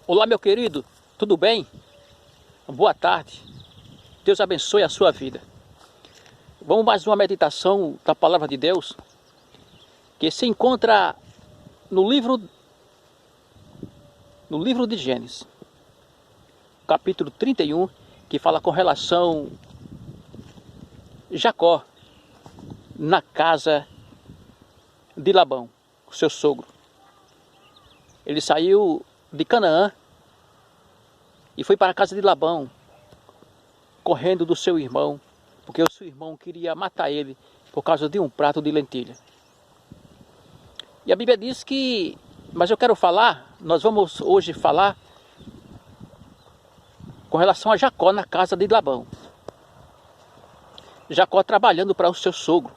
Olá, meu querido, tudo bem? Boa tarde, Deus abençoe a sua vida. Vamos mais uma meditação da Palavra de Deus, que se encontra no livro de Gênesis, capítulo 31, que fala com relação a Jacó na casa de Labão, seu sogro. Ele saiu de Canaã e foi para a casa de Labão, correndo do seu irmão, porque o seu irmão queria matar ele por causa de um prato de lentilha. E a Bíblia diz que, mas eu quero falar, nós vamos hoje falar com relação a Jacó na casa de Labão. Jacó trabalhando para o seu sogro.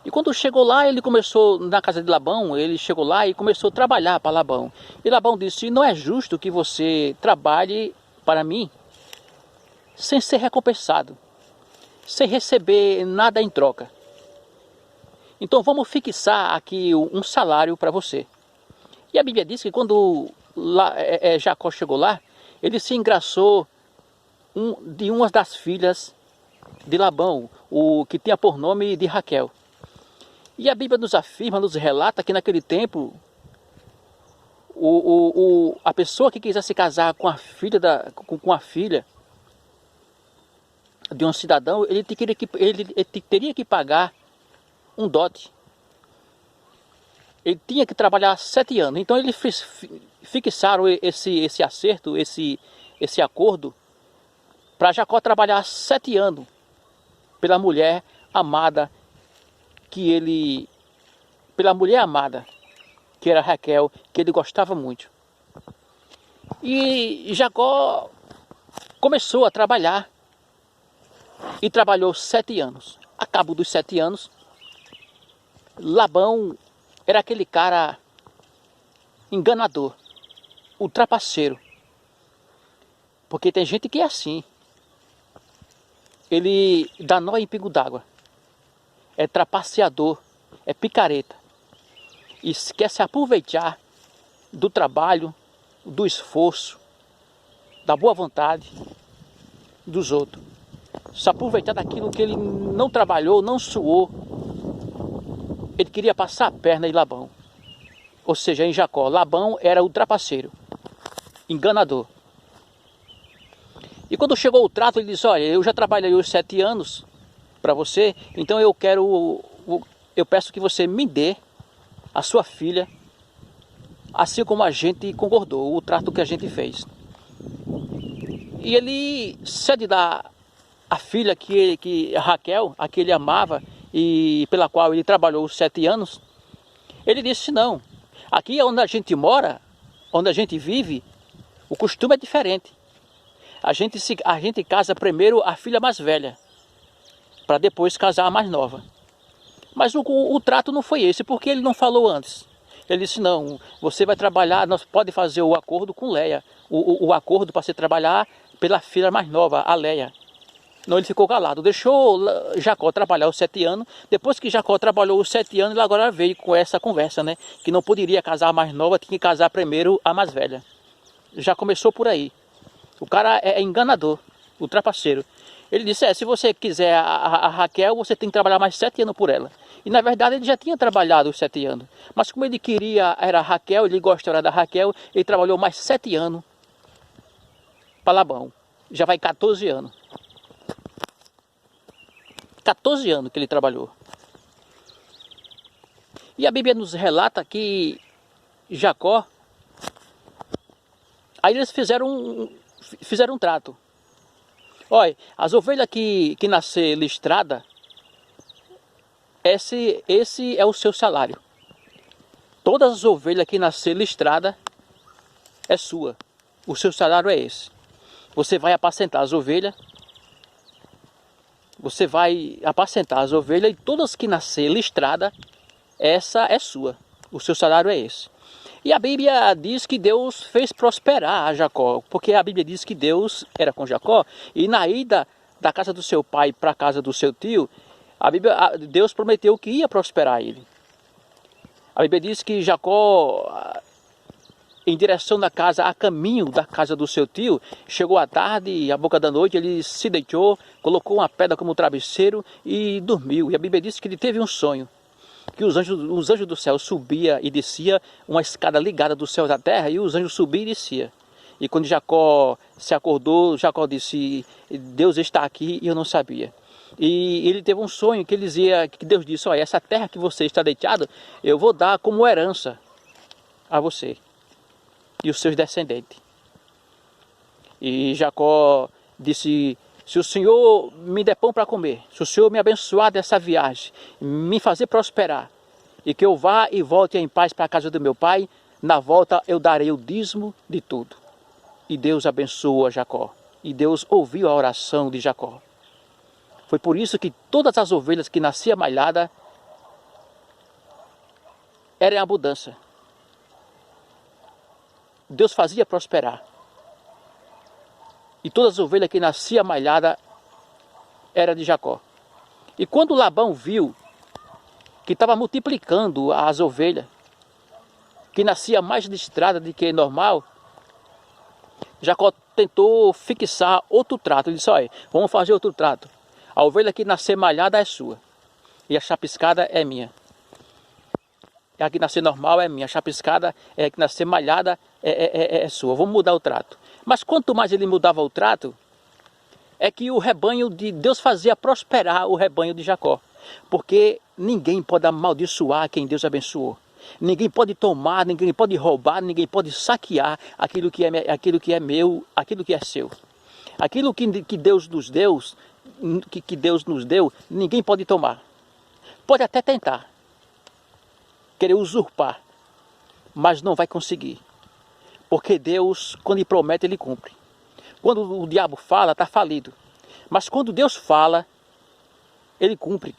E quando chegou lá, ele começou, na casa de Labão, ele chegou lá e começou a trabalhar para Labão. E Labão disse: não é justo que você trabalhe para mim sem ser recompensado, sem receber nada em troca. Então vamos fixar aqui um salário para você. E a Bíblia diz que quando Jacó chegou lá, ele se engraçou de uma das filhas de Labão, o que tinha por nome de Raquel. E a Bíblia nos afirma, nos relata que naquele tempo, a pessoa que quisesse casar com a filha de um cidadão, ele teria que pagar um dote. Ele tinha que trabalhar 7 anos. Então eles fixaram esse acerto, esse acordo, para Jacó trabalhar 7 anos pela mulher amada que era Raquel, que ele gostava muito. E Jacó começou a trabalhar e trabalhou 7 anos. A cabo dos 7 anos, Labão era aquele cara enganador, ultrapaceiro. Porque tem gente que é assim. Ele dá nó em pingo d'água. É trapaceador, é picareta. E quer se aproveitar do trabalho, do esforço, da boa vontade dos outros. Se aproveitar daquilo que ele não trabalhou, não suou. Ele queria passar a perna em Labão. Ou seja, em Jacó. Labão era o trapaceiro, enganador. E quando chegou o trato, ele disse: olha, eu já trabalhei os 7 anos para você, então eu peço que você me dê a sua filha, assim como a gente concordou, o trato que a gente fez. E ele cede a filha que Raquel, a que ele amava e pela qual ele trabalhou os 7 anos. Ele disse: não, aqui onde a gente mora, onde a gente vive, o costume é diferente. A gente casa primeiro a filha mais velha, para depois casar a mais nova. Mas o trato não foi esse, porque ele não falou antes. Ele disse: não, você vai trabalhar, nós pode fazer o acordo com Leia, o acordo para você trabalhar pela filha mais nova, a Leia. Não, ele ficou calado, deixou Jacó trabalhar os 7 anos. Depois que Jacó trabalhou os 7 anos, ele agora veio com essa conversa, né? Que não poderia casar a mais nova, tinha que casar primeiro a mais velha. Já começou por aí. O cara é enganador, o trapaceiro. Ele disse: se você quiser a Raquel, você tem que trabalhar mais 7 anos por ela. E na verdade ele já tinha trabalhado os 7 anos. Mas como ele queria, era a Raquel, ele gostava da Raquel, ele trabalhou mais 7 anos para Labão. Já vai 14 anos. 14 anos que ele trabalhou. E a Bíblia nos relata que Jacó, aí eles fizeram um trato. Olha, as ovelhas que nascer listrada, esse é o seu salário. Todas as ovelhas que nascer listrada é sua. O seu salário é esse. Você vai apacentar as ovelhas. Você vai apacentar as ovelhas e todas que nascer listrada, essa é sua. O seu salário é esse. E a Bíblia diz que Deus fez prosperar a Jacó, porque a Bíblia diz que Deus era com Jacó, e na ida da casa do seu pai para a casa do seu tio, Deus prometeu que ia prosperar ele. A Bíblia diz que Jacó em direção da casa, a caminho da casa do seu tio. Chegou à tarde, à boca da noite, ele se deitou, colocou uma pedra como travesseiro e dormiu. E a Bíblia diz que ele teve um sonho, que os anjos do céu subia e descia, uma escada ligada do céu à terra, e os anjos subiam e desciam. E quando Jacó se acordou, Jacó disse: Deus está aqui e eu não sabia. E ele teve um sonho que Deus disse: olha, essa terra que você está deitado, eu vou dar como herança a você e os seus descendentes. E Jacó disse: se o Senhor me der pão para comer, se o Senhor me abençoar dessa viagem, me fazer prosperar, e que eu vá e volte em paz para a casa do meu pai, na volta eu darei o dízimo de tudo. E Deus abençoou a Jacó. E Deus ouviu a oração de Jacó. Foi por isso que todas as ovelhas que nasciam malhadas eram em abundância. Deus fazia prosperar. E todas as ovelhas que nasciam malhadas eram de Jacó. E quando Labão viu que estava multiplicando as ovelhas, que nascia mais listrada do que normal, Jacó tentou fixar outro trato. Ele disse: olha, vamos fazer outro trato. A ovelha que nascer malhada é sua, e a chapiscada é minha. E a que nascer normal é minha, a chapiscada é que nascer malhada é sua. Vamos mudar o trato. Mas quanto mais ele mudava o trato, é que o rebanho de Deus fazia prosperar o rebanho de Jacó. Porque ninguém pode amaldiçoar quem Deus abençoou. Ninguém pode tomar, ninguém pode roubar, ninguém pode saquear aquilo que é meu, aquilo que é seu. Aquilo que Deus nos deu, ninguém pode tomar. Pode até tentar, querer usurpar, mas não vai conseguir. Porque Deus, quando Ele promete, Ele cumpre. Quando o diabo fala, está falido. Mas quando Deus fala, Ele cumpre.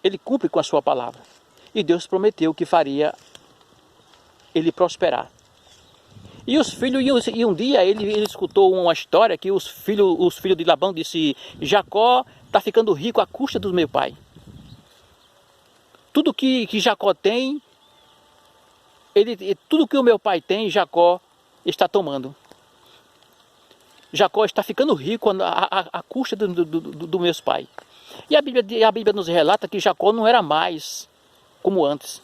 Ele cumpre com a sua palavra. E Deus prometeu que faria ele prosperar. E os filhos, e um dia ele escutou uma história que os filhos de Labão disse: Jacó está ficando rico à custa do meu pai. Tudo que Jacó tem, tudo que o meu pai tem, Jacó está tomando. Jacó está ficando rico à custa do meus pais. E a Bíblia nos relata que Jacó não era mais como antes.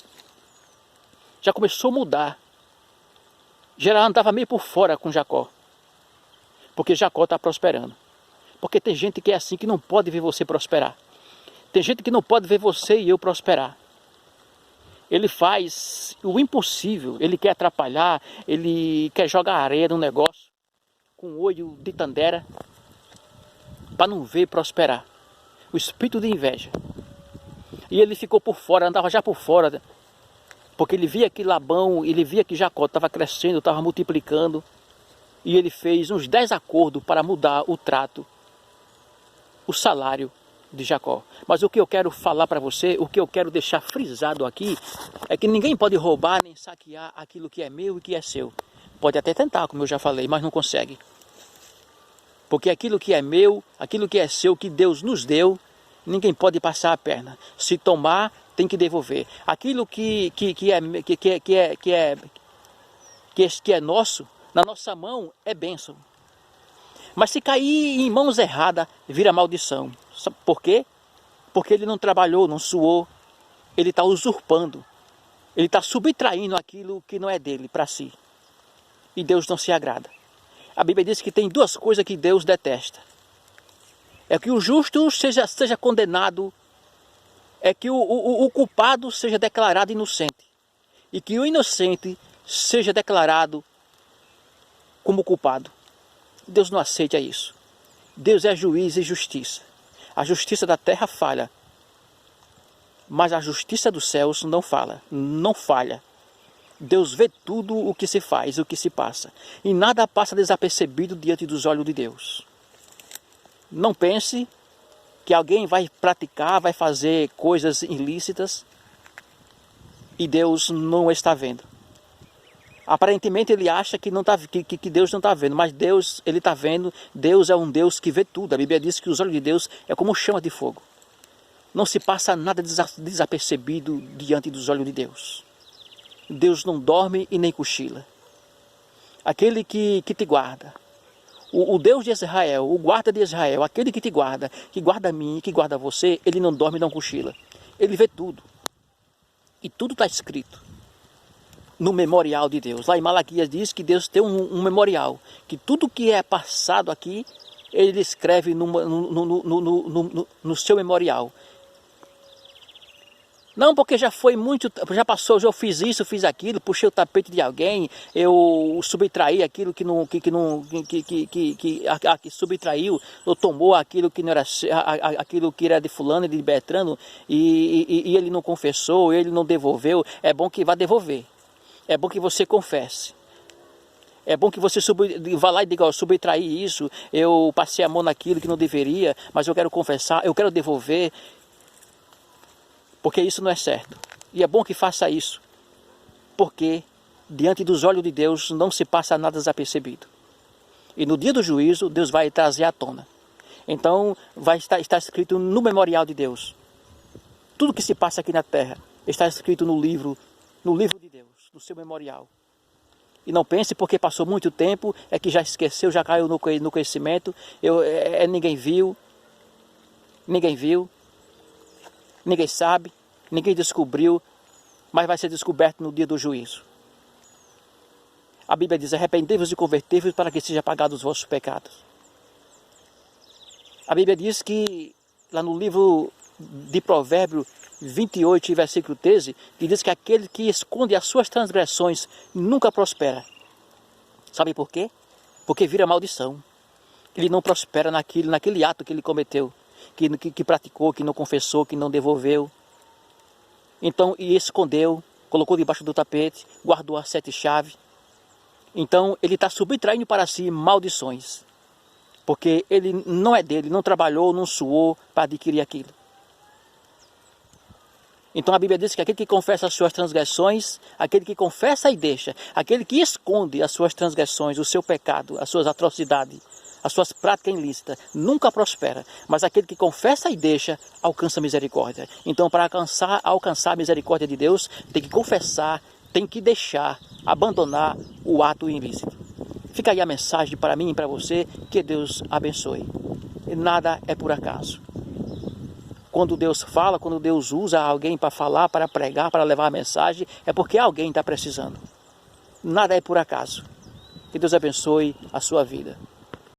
Já começou a mudar. Já andava meio por fora com Jacó. Porque Jacó está prosperando. Porque tem gente que é assim, que não pode ver você prosperar. Tem gente que não pode ver você e eu prosperar. Ele faz o impossível. Ele quer atrapalhar. Ele quer jogar areia no negócio. Com olho de tandera. Para não ver prosperar. O espírito de inveja. E ele ficou por fora, andava já por fora. Porque ele via que Labão, ele via que Jacó estava crescendo, estava multiplicando. E ele fez uns 10 acordos para mudar o trato, o salário de Jacó. Mas o que eu quero falar para você, o que eu quero deixar frisado aqui, é que ninguém pode roubar nem saquear aquilo que é meu e que é seu. Pode até tentar, como eu já falei, mas não consegue. Porque aquilo que é meu, aquilo que é seu, que Deus nos deu, ninguém pode passar a perna. Se tomar, tem que devolver. Aquilo que é nosso, na nossa mão, é bênção. Mas se cair em mãos erradas, vira maldição. Sabe por quê? Porque ele não trabalhou, não suou. Ele está usurpando. Ele está subtraindo aquilo que não é dele para si. E Deus não se agrada. A Bíblia diz que tem duas coisas que Deus detesta. É que o justo seja condenado, é que o culpado seja declarado inocente, e que o inocente seja declarado como culpado. Deus não aceita isso. Deus é juiz e justiça. A justiça da terra falha, mas a justiça dos céus não falha. Deus vê tudo o que se faz, o que se passa, e nada passa desapercebido diante dos olhos de Deus. Não pense que alguém vai praticar, vai fazer coisas ilícitas e Deus não está vendo. Aparentemente ele acha que Deus não está vendo, mas Deus, ele está vendo. Deus é um Deus que vê tudo. A Bíblia diz que os olhos de Deus é como chama de fogo. Não se passa nada desapercebido diante dos olhos de Deus. Deus não dorme e nem cochila. Aquele que te guarda, o Deus de Israel, o guarda de Israel, aquele que te guarda, que guarda a mim, que guarda você, ele não dorme e não cochila. Ele vê tudo. E tudo está escrito no memorial de Deus. Lá em Malaquias diz que Deus tem um memorial, que tudo que é passado aqui, ele escreve no seu memorial. Não, porque já foi muito, já passou, já fiz isso, fiz aquilo, puxei o tapete de alguém, eu subtraí aquilo que subtraiu, ou tomou aquilo que não era, aquilo que era de fulano e de Bertrano, e ele não confessou, ele não devolveu. É bom que vá devolver. É bom que você confesse. É bom que você vá lá e diga, ó, subtraí isso, eu passei a mão naquilo que não deveria, mas eu quero confessar, eu quero devolver. Porque isso não é certo. E é bom que faça isso. Porque diante dos olhos de Deus não se passa nada desapercebido. E no dia do juízo, Deus vai trazer à tona. Então, vai estar escrito no memorial de Deus. Tudo que se passa aqui na terra está escrito no livro de Deus, no seu memorial. E não pense porque passou muito tempo, é que já esqueceu, já caiu no conhecimento, ninguém viu, ninguém sabe, ninguém descobriu, mas vai ser descoberto no dia do juízo. A Bíblia diz, arrependei-vos e convertei-vos para que sejam apagados os vossos pecados. A Bíblia diz que, lá no livro de Provérbios 28, versículo 13, que diz que aquele que esconde as suas transgressões nunca prospera. Sabe por quê? Porque vira maldição. Ele não prospera naquele ato que ele cometeu, que praticou, que não confessou, que não devolveu. Então, e escondeu, colocou debaixo do tapete, guardou as 7 chaves. Então, ele está subtraindo para si maldições. Porque ele não é dele, não trabalhou, não suou para adquirir aquilo. Então a Bíblia diz que aquele que confessa as suas transgressões, aquele que confessa e deixa, aquele que esconde as suas transgressões, o seu pecado, as suas atrocidades, as suas práticas ilícitas, nunca prospera. Mas aquele que confessa e deixa, alcança misericórdia. Então para alcançar a misericórdia de Deus, tem que confessar, tem que deixar, abandonar o ato ilícito. Fica aí a mensagem para mim e para você, que Deus abençoe. Nada é por acaso. Quando Deus fala, quando Deus usa alguém para falar, para pregar, para levar a mensagem, é porque alguém está precisando. Nada é por acaso. Que Deus abençoe a sua vida.